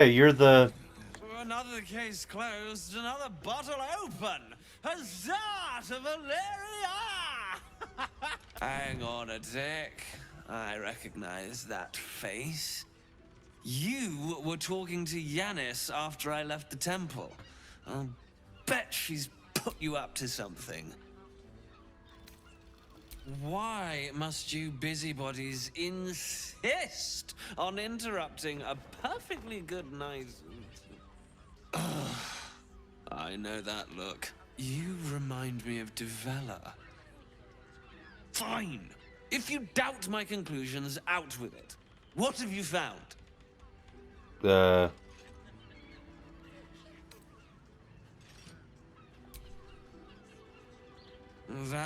Hey, you're the... Another case closed, another bottle open. Huzzah to Valeria! Hang on a tick. I recognize that face. You were talking to Yanis after I left the temple. I'll bet she's put you up to something. Why must you busybodies insist on interrupting a perfectly good night? Ugh, I know that look. You remind me of Devella. Fine. If you doubt my conclusions, out with it. What have you found? That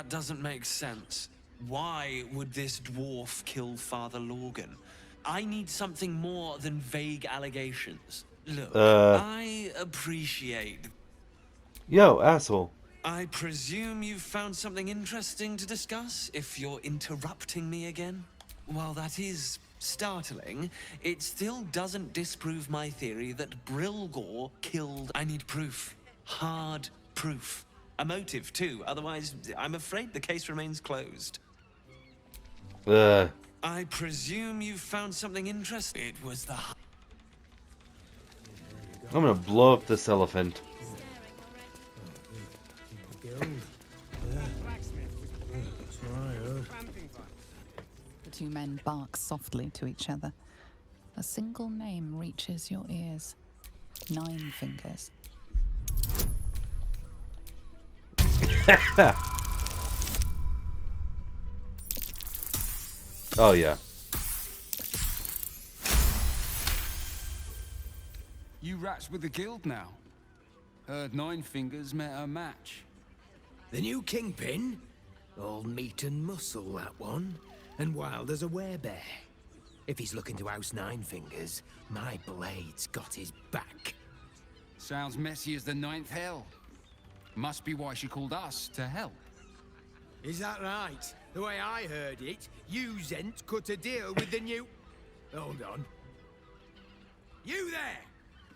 doesn't make sense. Why would this dwarf kill Father Lorgan? I need something more than vague allegations. Look, I appreciate... Yo, asshole. I presume you've found something interesting to discuss, if you're interrupting me again? While that is startling, it still doesn't disprove my theory that Brilgor killed... I need proof. Hard proof. A motive, too. Otherwise, I'm afraid the case remains closed. I presume you found something interesting. It was the... I'm gonna blow up this elephant. The two men bark softly to each other. A single name reaches your ears. 9 fingers. Oh, yeah. You rats with the guild now. Heard 9 fingers met a match. The new kingpin? All meat and muscle, that one. And wild as a werebear. If he's looking to oust 9 fingers, my blade's got his back. Sounds messy as the 9th hell. Must be why she called us to help. Is that right? The way I heard it, you Zent cut a deal with the new... Hold on. You there!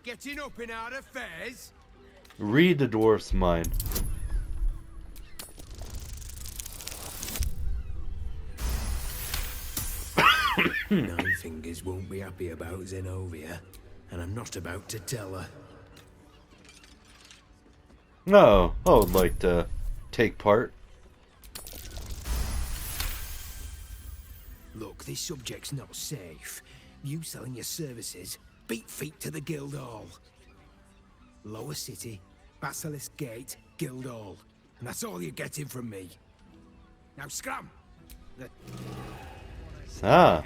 Getting up in our affairs? Read the dwarf's mind. Nine Fingers won't be happy about Zenobia, and I'm not about to tell her. No, I would like to take part. Look, this subject's not safe. You selling your services, beat feet to the Guildhall. Lower City, Basilisk Gate, Guildhall. And that's all you're getting from me. Now scram! Ah.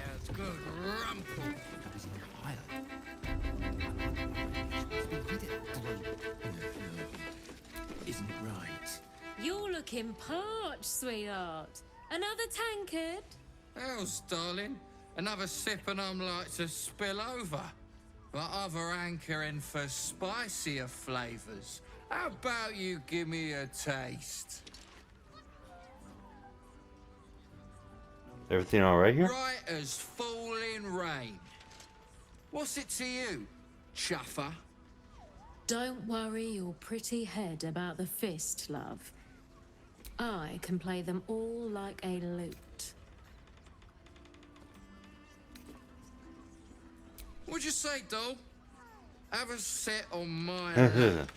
Isn't it right? You're looking parched, sweetheart. Another tankard? Hells, darling. Another sip and I'm like to spill over. But other hankering for spicier flavours. How about you give me a taste? Everything all right here? Right as falling rain. What's it to you, chuffer? Don't worry your pretty head about the fist, love. I can play them all like a lute. What'd you say, doll? Have a sit on my lap.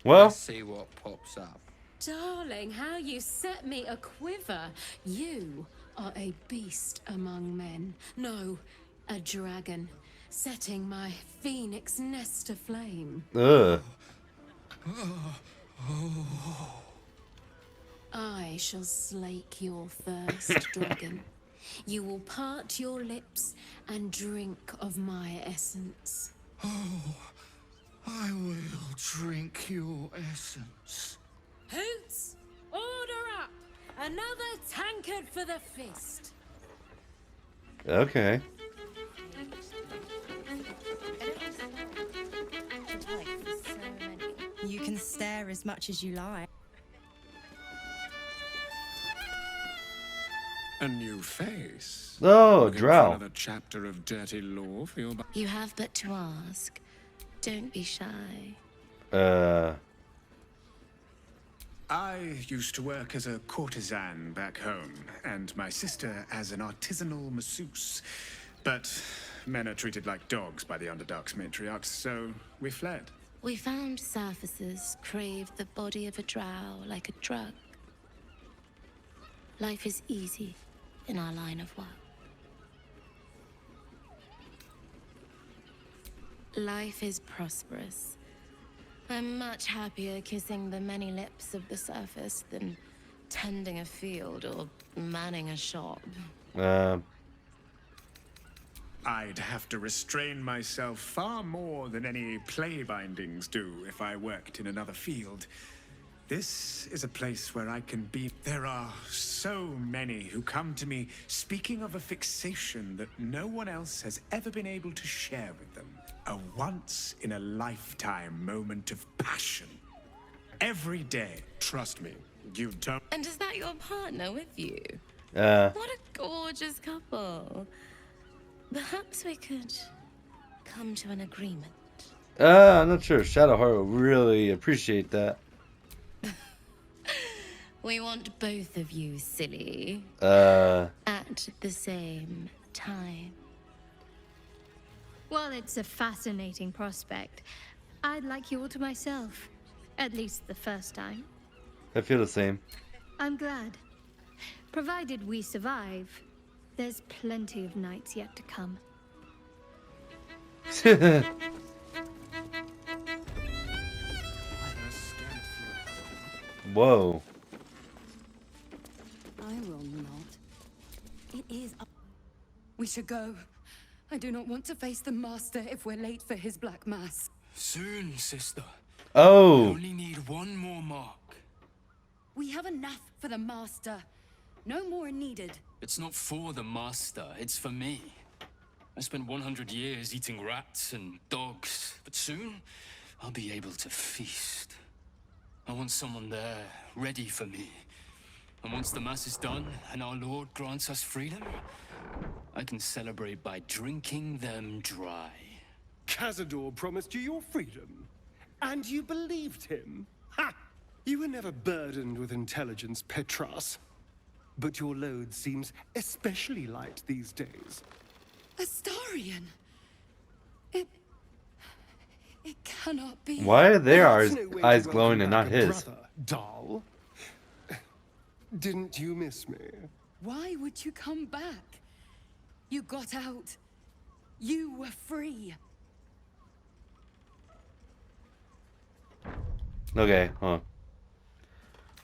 Well, Let's see what pops up. Darling, how you set me a quiver. You are a beast among men. No, a dragon, setting my phoenix nest aflame. I shall slake your thirst, dragon. You will part your lips and drink of my essence. Oh, I will drink your essence. Hoots, order up! Another tankard for the fist. okay. You can stare as much as you like. A new face. Oh, Looking for Drow. another chapter of dirty lore for your... You have but to ask. Don't be shy. I used to work as a courtesan back home, and my sister as an artisanal masseuse. But men are treated like dogs by the Underdark's matriarchs, so we fled. We found surfacers crave the body of a drow like a drug. Life is easy in our line of work. Life is prosperous. I'm much happier kissing the many lips of the surface than tending a field or manning a shop. I'd have to restrain myself far more than any play bindings do if I worked in another field. This is a place where I can be. There are so many who come to me speaking of a fixation that no one else has ever been able to share with them. A once-in-a-lifetime moment of passion. Every day, trust me, you don't... And is that your partner with you? Uh, What a gorgeous couple. Perhaps we could come to an agreement. I'm not sure. Shadowheart will really appreciate that. We want both of you, silly. At the same time. Well, it's a fascinating prospect. I'd like you all to myself. At least the first time. I feel the same. I'm glad. Provided we survive, there's plenty of nights yet to come. Whoa. I will not. It is. We should go. I do not want to face the Master if we're late for his Black Mass. Soon, sister. Oh. We only need one more mark. We have enough for the Master. No more are needed. It's not for the Master, it's for me. I spent 100 years eating rats and dogs, but soon I'll be able to feast. I want someone there, ready for me. And once the Mass is done and our Lord grants us freedom, I can celebrate by drinking them dry. Cazador promised you your freedom, and you believed him. Ha! You were never burdened with intelligence, Petras. But your load seems especially light these days. Astarion! It cannot be. Why are their That's no way to eyes welcome glowing and back not a his? brother, doll. Didn't you miss me? Why would you come back? You got out. You were free. Okay, huh.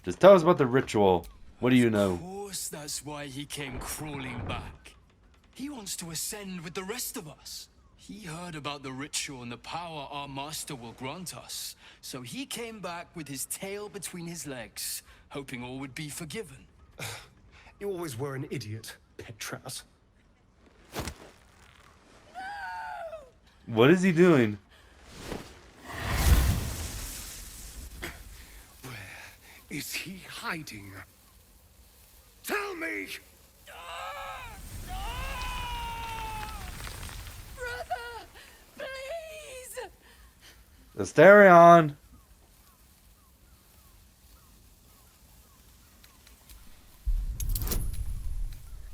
Just tell us about the ritual. What do you know? Of course, that's why he came crawling back. He wants to ascend with the rest of us. He heard about the ritual and the power our master will grant us. So he came back with his tail between his legs, hoping all would be forgiven. You always were an idiot, Petras. What is he doing? Where is he hiding? Tell me! Brother! Please! Astarion!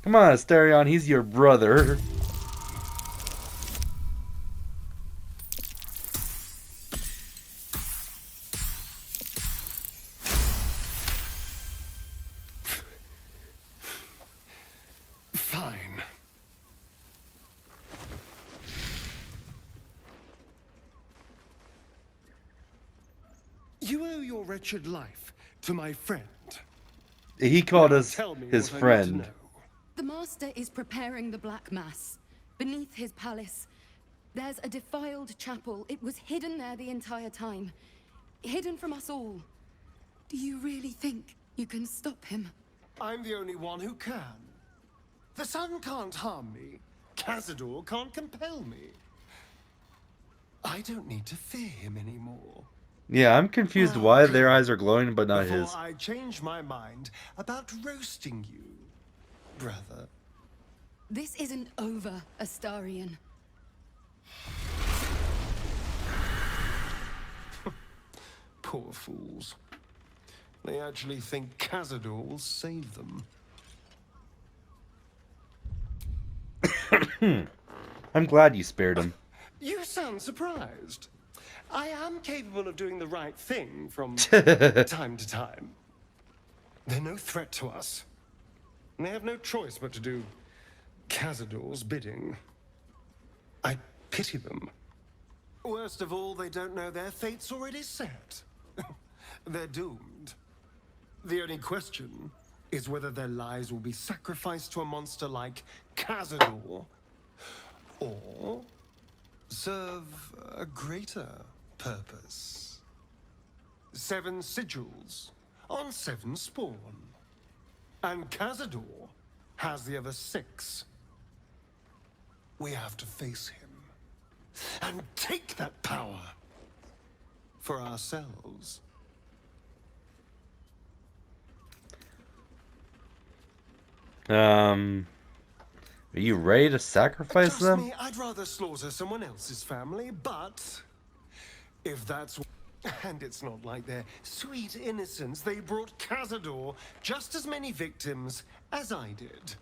Come on, Astarion, he's your brother. Fine. You owe your wretched life to my friend. He called Now us tell me his what I need to friend. know. The Master is preparing the Black Mass. Beneath his palace, there's a defiled chapel. It was hidden there the entire time. Hidden from us all. Do you really think you can stop him? I'm the only one who can. The sun can't harm me. Cazador can't compel me. I don't need to fear him anymore. Yeah, I'm confused why their eyes are glowing but not Before his. I change my mind about roasting you, brother. This isn't over, Astarion. Poor fools. They actually think Cazador will save them. I'm glad you spared him. You sound surprised. I am capable of doing the right thing from time to time. They're no threat to us. And they have no choice but to do Cazador's bidding. I pity them. Worst of all, they don't know their fate's already set. They're doomed. The only question is whether their lives will be sacrificed to a monster like Cazador, or serve a greater purpose. 7 sigils on 7 spawn. And Cazador has the other 6. We have to face him and take that power for ourselves. Are you ready to sacrifice Trust them? me, I'd rather slaughter someone else's family, but if that's... And it's not like their sweet innocence. They brought Cazador just as many victims as I did.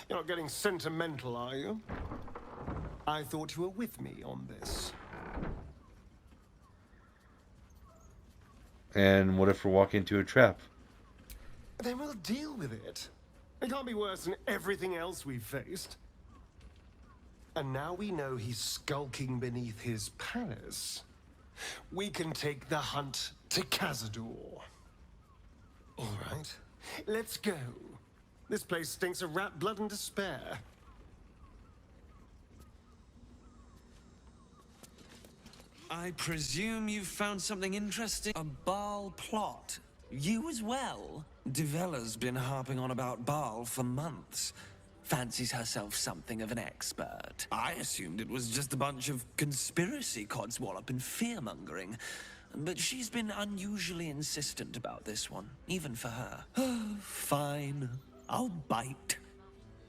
You're not getting sentimental, are you? I thought you were with me on this. And what if we're walking into a trap? Then we'll deal with it. It can't be worse than everything else we've faced. And now we know he's skulking beneath his palace. We can take the hunt to Cazador. All right, let's go. This place stinks of rat blood and despair. I presume you've found something interesting? A Baal plot. You as well? Devella's been harping on about Baal for months. Fancies herself something of an expert. I assumed it was just a bunch of conspiracy codswallop and fear-mongering. But she's been unusually insistent about this one, even for her. Fine, I'll bite.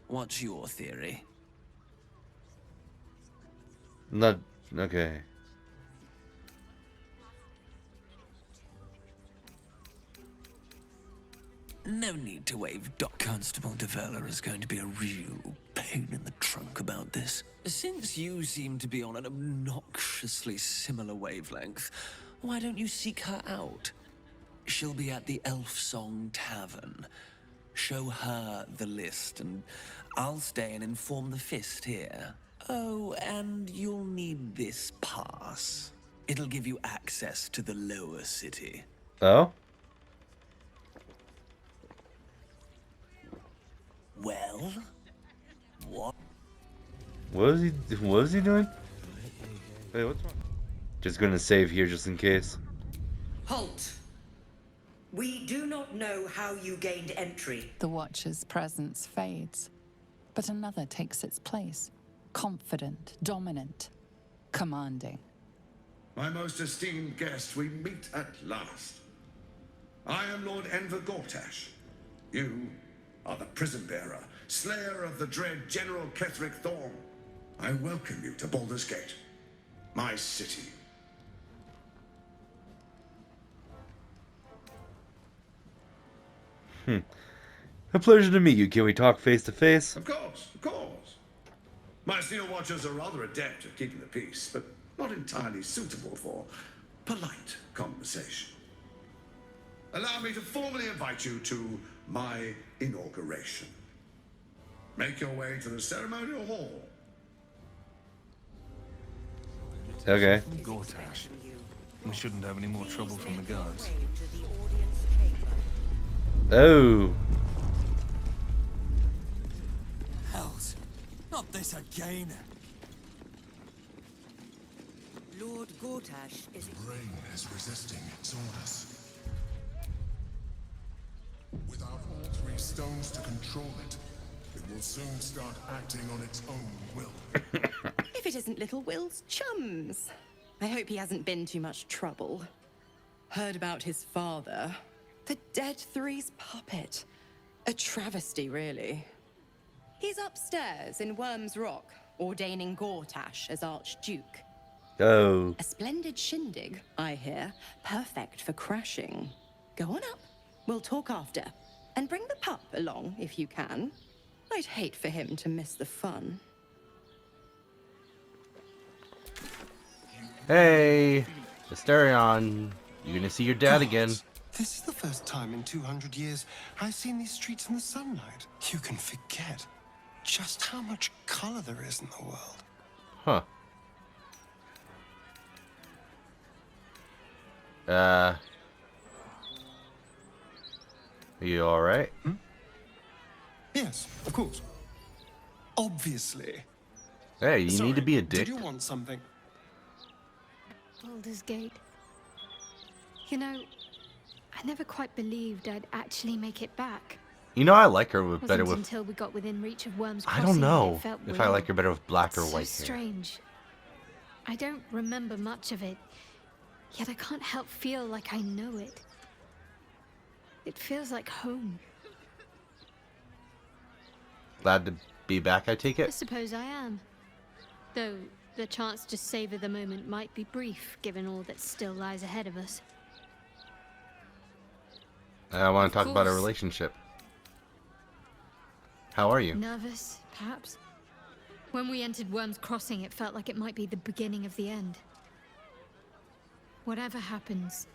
What's your theory? Not... okay. No need to wave Constable Devella is going to be a real pain in the trunk about this. Since you seem to be on an obnoxiously similar wavelength, why don't you seek her out? She'll be at the Elf Song Tavern. Show her the list, and I'll stay and inform the Fist here. Oh, and you'll need this pass. It'll give you access to the lower city. Oh? Well, what? What is he doing? Hey, what's wrong? Just gonna save here just in case. Halt! We do not know how you gained entry. The Watcher's presence fades, but another takes its place. Confident, dominant, commanding. My most esteemed guest, we meet at last. I am Lord Enver Gortash. You are the prison bearer, slayer of the dread General Ketheric Thorn. I welcome you to Baldur's Gate, my city. A pleasure to meet you. Can we talk face to face? Of course, of course. My Steel Watchers are rather adept at keeping the peace, but not entirely suitable for polite conversation. Allow me to formally invite you to my inauguration. Make your way to the ceremonial hall. Okay. Gortash. We shouldn't have any more trouble from the guards. Oh. Hells, not this again. Lord Gortash is... Brain is resisting its orders. Without all 3 stones to control it, it will soon start acting on its own will. If it isn't little Will's chums. I hope he hasn't been too much trouble. Heard about his father. The Dead Three's puppet. A travesty, really. He's upstairs in Worm's Rock, ordaining Gortash as Archduke. Oh. A splendid shindig, I hear. Perfect for crashing. Go on up. We'll talk after. And bring the pup along, if you can. I'd hate for him to miss the fun. Hey, Astarion, you gonna see your dad again? This is the first time in 200 years I've seen these streets in the sunlight. You can forget just how much color there is in the world. Huh. You alright? Yes, of course. Obviously. Hey, you Sorry, need to be a dick. Did you want something? Baldur's Gate. You know, I never quite believed I'd actually make it back. You know, I like her with Wasn't better with. until we got within reach of Worm's I Crossing don't that know it felt if I real. like her better with black or So white hair. strange. I don't remember much of it, yet I can't help feel like I know it. It feels like home. Glad to be back, I take I it? suppose I am. Though the chance to savor the moment might be brief, given all that still lies ahead of us. I want to talk about our course. relationship. How are you? Nervous, perhaps? When we entered Worm's Crossing, it felt like it might be the beginning of the end. Whatever happens,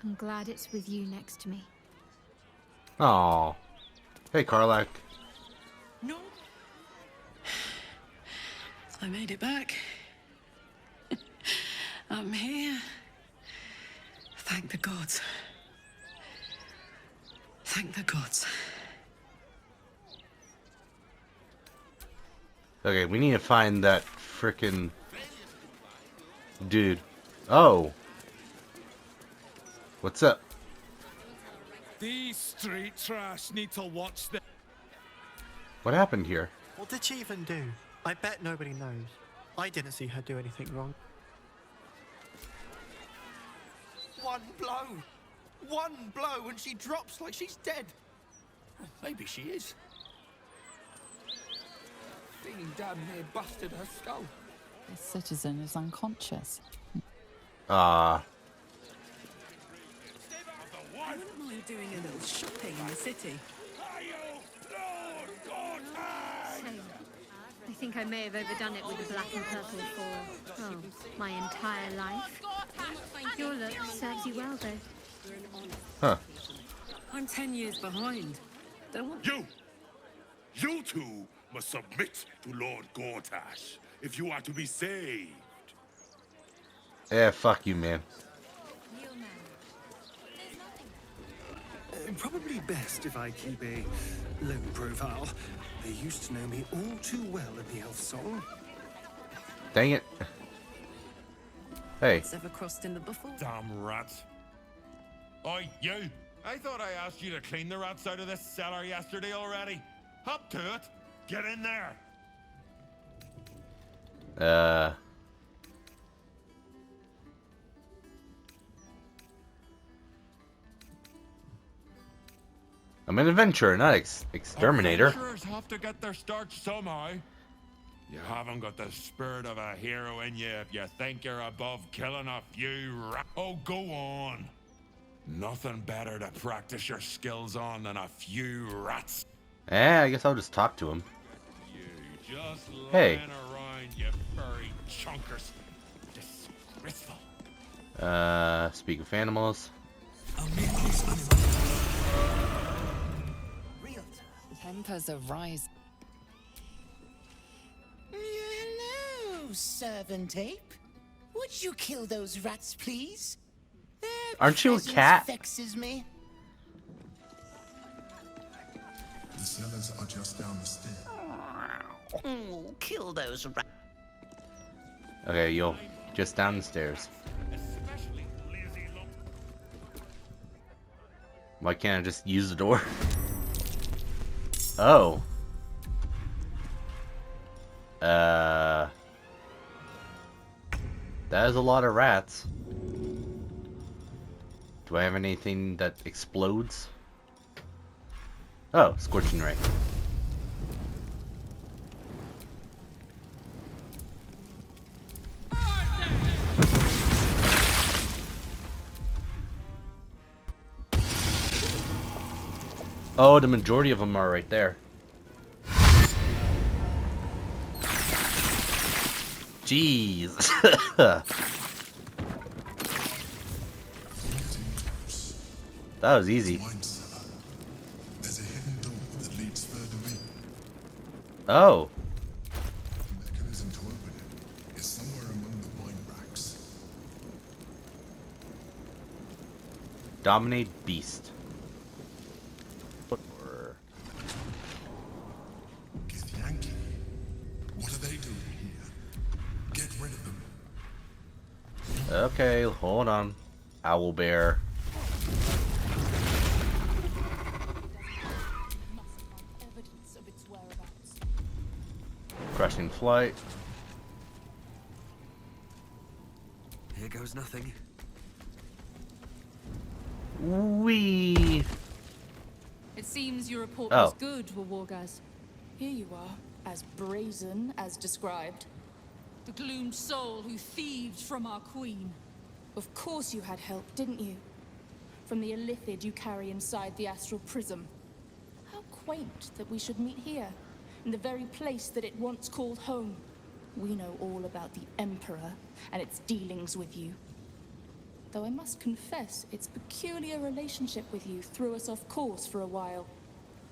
I'm glad it's with you next to me. Aw. Hey, Karlak. No. I made it back. I'm here. Thank the gods. Thank the gods. Okay, we need to find that frickin' dude. Oh. What's up? These street trash need to watch the. What happened here? What did she even do? I bet nobody knows. I didn't see her do anything wrong. One blow and she drops like she's dead. Maybe she is. Fiend damn near busted her skull. The citizen is unconscious. Ah. I wouldn't mind doing a little shopping in the city. I think I may have overdone it with the black and purple for, oh, my entire life. Your look serves you well, though. Huh. I'm 10 years behind. Don't want You two must submit to Lord Gortash if you are to be saved. Yeah, fuck you, man. Probably best if I keep a low profile. They used to know me all too well in the elf song. Dang it. Hey. It's ever crossed in the buffalo. Damn rats. Oi, you! I thought I asked you to clean the rats out of this cellar yesterday already. Hop to it. Get in there. I'm an adventurer, not exterminator. Adventurers have to get their start somehow. You haven't got the spirit of a hero in you if you think you're above killing a few rats. Oh, go on. Nothing better to practice your skills on than a few rats. I guess I'll just talk to him. You just Hey. lying around, you furry chunkers. Disgraceful. Speak of animals. Tempers are rising. Hello, servant ape. Would you kill those rats, please? Their Aren't you a presence cat? Vexes me. The cellars are just down the stairs. Oh, kill those rats. Okay, you'll just down the stairs. Why can't I just use the door? Oh. That is a lot of rats. Do I have anything that explodes? Oh, scorching ray. Oh, the majority of them are right there. Jeez. That was easy. There's a hidden door that leads further in. Oh. The mechanism to open it is somewhere among the wine racks. Dominate beast. Githyanki. What are they doing here? Get rid of them. Okay, hold on. Owl bear. Crushing flight. Here goes nothing. Wee. It seems your report Oh. was good, Wargaz. Here you are, as brazen as described. The gloomed soul who thieved from our queen. Of course you had help, didn't you? From the illithid you carry inside the astral prism. How quaint that we should meet here, in the very place that it once called home. We know all about the Emperor and its dealings with you. Though I must confess, its peculiar relationship with you threw us off course for a while.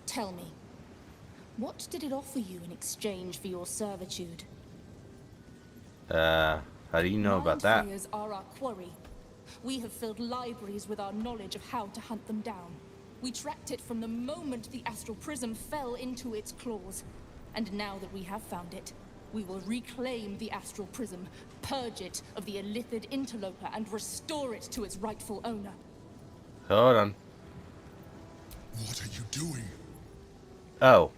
Tell me, what did it offer you in exchange for your servitude? How do you know about that? Mind flayers are our quarry. We have filled libraries with our knowledge of how to hunt them down. We tracked it from the moment the astral prism fell into its claws. And now that we have found it, we will reclaim the astral prism, purge it of the illithid interloper, and restore it to its rightful owner. Hold on. What are you doing? Oh.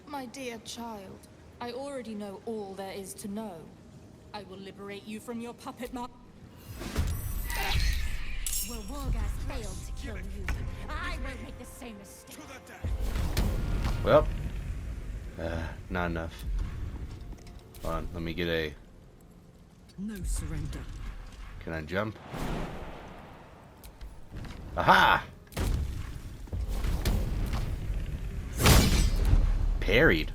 My dear child, I already know all there is to know. I will liberate you from your puppet master. Well, Wargaz failed to kill you. I won't make the same mistake. Well. Not enough. Hold on, let me get a... No surrender. Can I jump? Aha! Parried.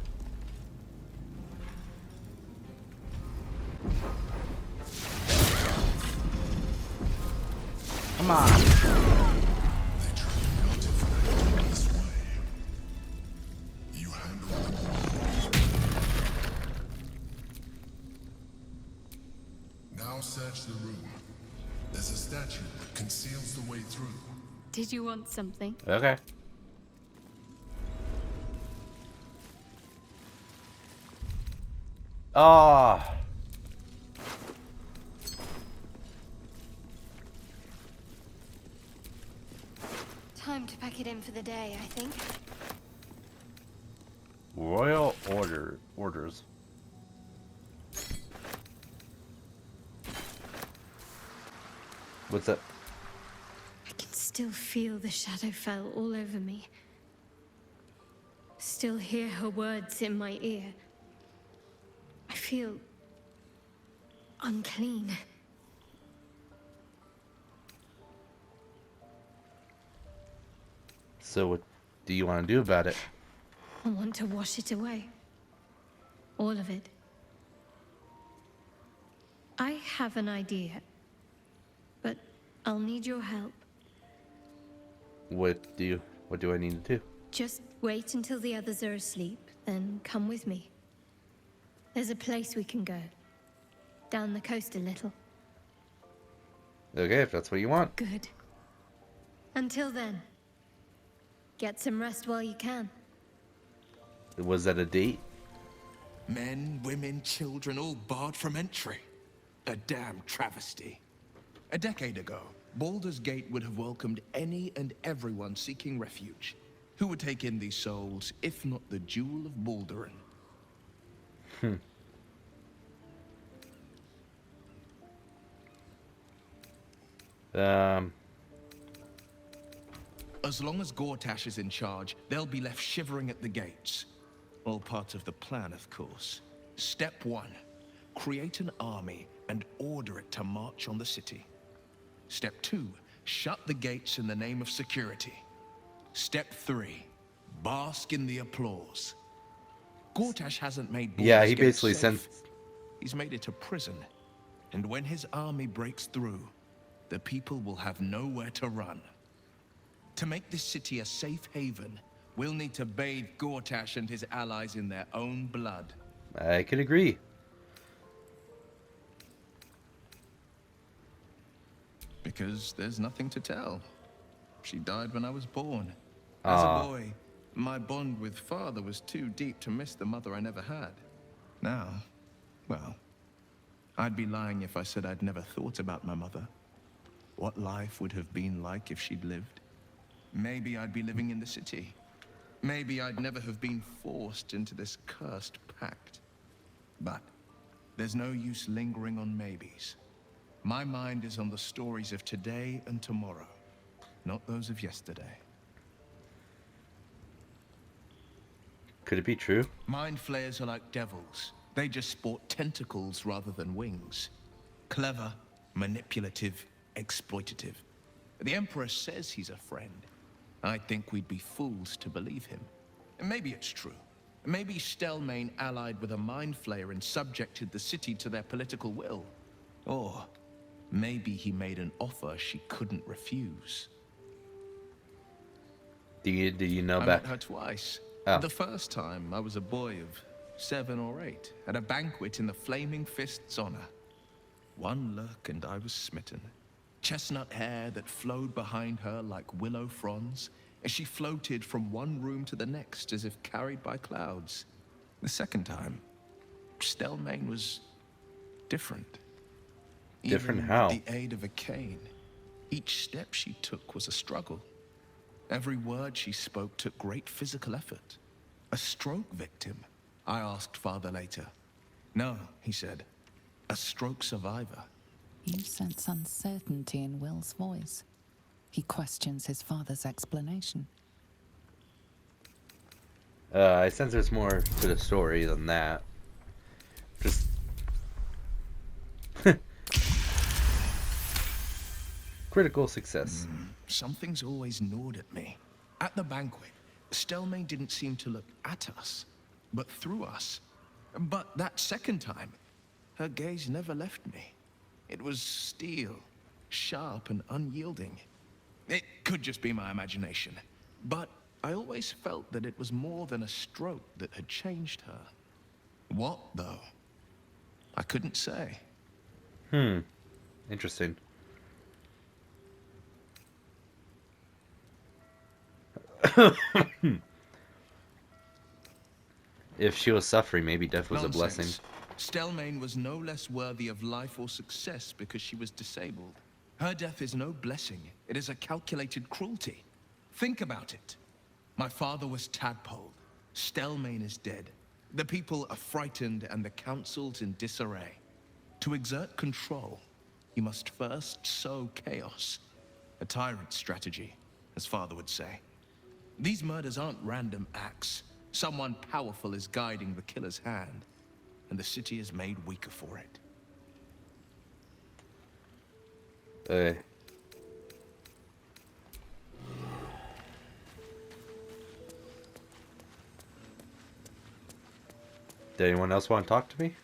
Come on. Now search the room. There's a statue that conceals the way through. Did you want something? Okay. Ah. Time to pack it in for the day, I think. Royal orders. What's that? I can still feel the Shadowfell all over me. Still hear her words in my ear. I feel unclean. So what do you want to do about it? I want to wash it away. All of it. I have an idea, but I'll need your help. What do I need to do? Just wait until the others are asleep, then come with me. There's a place we can go. Down the coast a little. Okay, if that's what you want. Good. Until then, get some rest while you can. Was that a date? Men, women, children, all barred from entry. A damn travesty. A decade ago, Baldur's Gate would have welcomed any and everyone seeking refuge. Who would take in these souls, if not the Jewel of Baldurin? As long as Gortash is in charge, they'll be left shivering at the gates. All part of the plan, of course. Step 1. Create an army and order it to march on the city. Step 2. Shut the gates in the name of security. Step 3. bask in the applause. Gortash hasn't made Yeah, Baldur's he Gate basically safe. sent. He's made it a prison. And when his army breaks through, the people will have nowhere to run. To make this city a safe haven, we'll need to bathe Gortash and his allies in their own blood. I could agree. Because there's nothing to tell. She died when I was born. As Ah. a boy, my bond with father was too deep to miss the mother I never had. Now, well, I'd be lying if I said I'd never thought about my mother. What life would have been like if she'd lived. Maybe I'd be living in the city. Maybe I'd never have been forced into this cursed pact. But there's no use lingering on maybes. My mind is on the stories of today and tomorrow, not those of yesterday. Could it be true? Mind flayers are like devils. They just sport tentacles rather than wings. Clever, manipulative, exploitative. The Emperor says he's a friend. I think we'd be fools to believe him. And maybe it's true. Maybe Stelmane allied with a mind flayer and subjected the city to their political will. Or maybe he made an offer she couldn't refuse. Do you know I back? met her twice. Oh. The first time I was a boy of 7 or 8 at a banquet in the Flaming Fist's honor. One look and I was smitten. Chestnut hair that flowed behind her like willow fronds as she floated from one room to the next as if carried by clouds. The second time, Stelmane was different. Different Even how? with the aid of a cane, each step she took was a struggle. Every word she spoke took great physical effort. A stroke victim, I asked Father later. No, he said, a stroke survivor. You sense uncertainty in Will's voice. He questions his father's explanation. I sense there's more to the story than that. Just critical success. Something's always gnawed at me. At the banquet, Stelmane didn't seem to look at us, but through us. But that second time, her gaze never left me. It was steel, sharp and unyielding. It could just be my imagination, but I always felt that it was more than a stroke that had changed her. What, though? I couldn't say. Interesting. If she was suffering, maybe death was a blessing. Stelmane was no less worthy of life or success because she was disabled. Her death is no blessing. It is a calculated cruelty. Think about it. My father was tadpoled. Stelmane is dead. The people are frightened and the council's in disarray. To exert control, you must first sow chaos. A tyrant's strategy, as father would say. These murders aren't random acts. Someone powerful is guiding the killer's hand, and the city is made weaker for it. Okay. Did anyone else want to talk to me?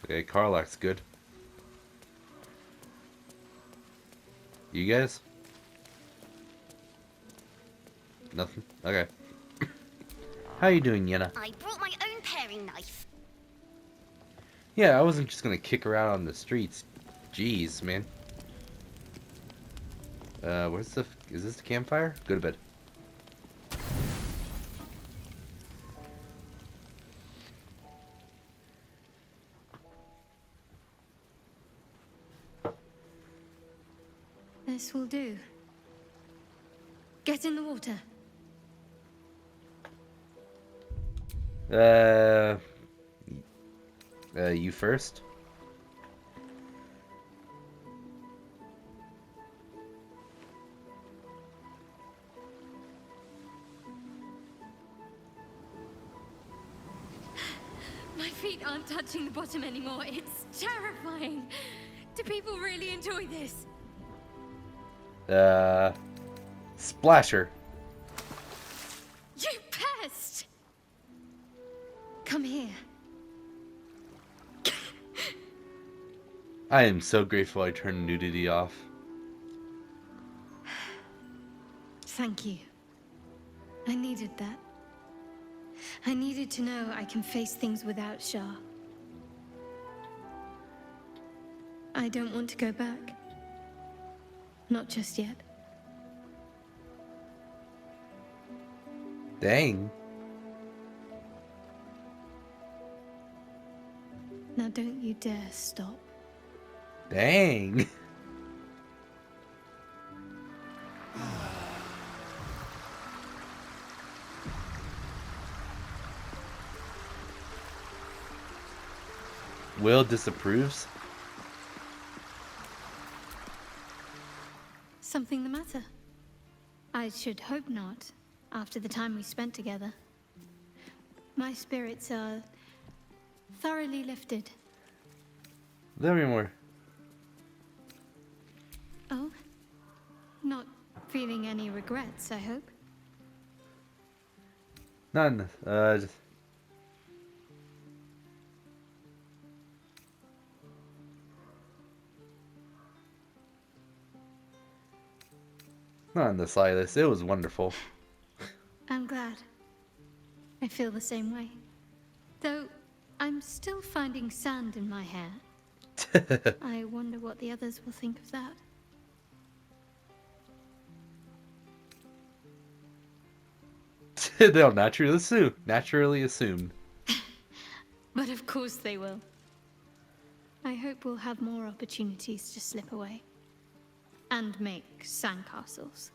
Okay, Karlach's good. You guys? Nothing? Okay. How you doing, Yenna? I brought my own paring knife. Yeah, I wasn't just gonna kick her out on the streets. Jeez, man. Where's the... Is this the campfire? Go to bed. This will do. Get in the water. You first? My feet aren't touching the bottom anymore. It's terrifying. Do people really enjoy this? Splasher. You pest! Come here. I am so grateful I turned nudity off. Thank you. I needed that. I needed to know I can face things without Shah. I don't want to go back. Not just yet. Dang. Now don't you dare stop. Dang. Will disapproves. Something the matter? I should hope not, after the time we spent together. My spirits are thoroughly lifted. Tell me more. Oh? Not feeling any regrets, I hope? None. Just... Not in the slightest. It was wonderful. I'm glad. I feel the same way. Though, I'm still finding sand in my hair. I wonder what the others will think of that. They'll naturally assume. But of course they will. I hope we'll have more opportunities to slip away. And make sandcastles.